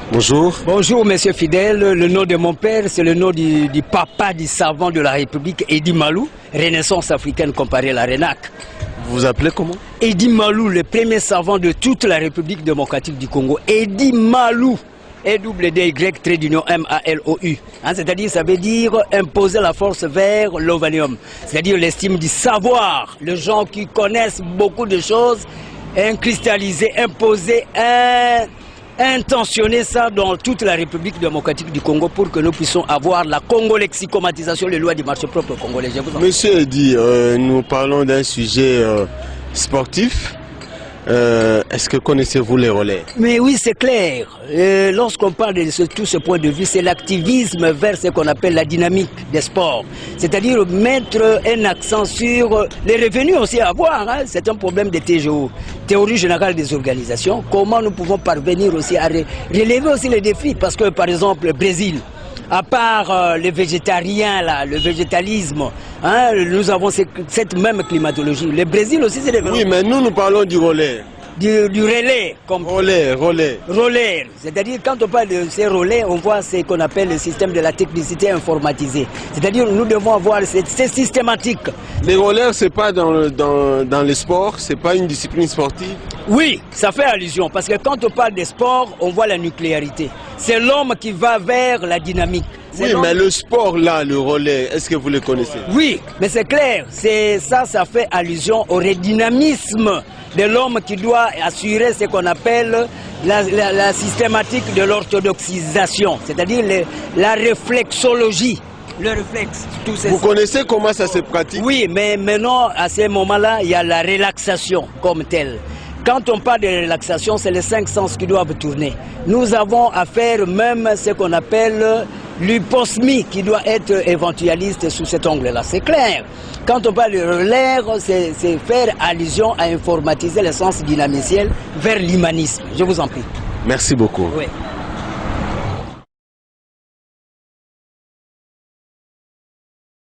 Bonjour. Bonjour, monsieur Fidèle. Le nom de mon père, c'est le nom du papa du savant de la République, Edi Malou, Renaissance africaine comparée à la RENAC. Vous vous appelez comment? Edi Malou, le premier savant de toute la République démocratique du Congo. Edi Malou. E-double-D-Y-M-A-L-O-U. C'est-à-dire, ça veut dire imposer la force vers l'ovanium. C'est-à-dire l'estime du savoir. Les gens qui connaissent beaucoup de choses, cristalliser, imposer, intentionner ça dans toute la République démocratique du Congo pour que nous puissions avoir la congo-lexicomatisation, les lois du marché propre congolais. Monsieur Edi, nous parlons d'un sujet sportif. Est-ce que connaissez-vous les relais? Mais oui, c'est clair. Lorsqu'on parle de tout ce point de vue, c'est l'activisme vers ce qu'on appelle la dynamique des sports. C'est-à-dire mettre un accent sur les revenus aussi à avoir. Hein. C'est un problème de TGO, théorie générale des organisations. Comment nous pouvons parvenir aussi à relever aussi les défis? Parce que par exemple, le Brésil, à part les végétariens, là, le végétalisme, hein, nous avons cette même climatologie. Le Brésil aussi, c'est des... Oui, mais nous parlons du relais. Du relais. Comme relais. Relais. C'est-à-dire, quand on parle de ces relais, on voit ce qu'on appelle le système de la technicité informatisée. C'est-à-dire, nous devons avoir c'est systématique. Les relais, c'est pas dans le sport, c'est pas une discipline sportive? Oui, ça fait allusion, parce que quand on parle des sports, on voit la nucléarité. C'est l'homme qui va vers la dynamique. Oui, mais le sport là, le relais, est-ce que vous le connaissez? Oui, mais c'est clair, ça fait allusion au redynamisme de l'homme qui doit assurer ce qu'on appelle la systématique de l'orthodoxisation, c'est-à-dire la réflexologie. Le réflexe. Vous connaissez comment ça se pratique? Oui, mais maintenant, à ce moment-là, il y a la relaxation comme telle. Quand on parle de relaxation, c'est les 5 sens qui doivent tourner. Nous avons à faire même ce qu'on appelle l'hyposmie qui doit être éventualiste sous cet angle-là. C'est clair. Quand on parle de l'air, c'est faire allusion à informatiser le sens dynamiciel vers l'humanisme. Je vous en prie. Merci beaucoup. Oui.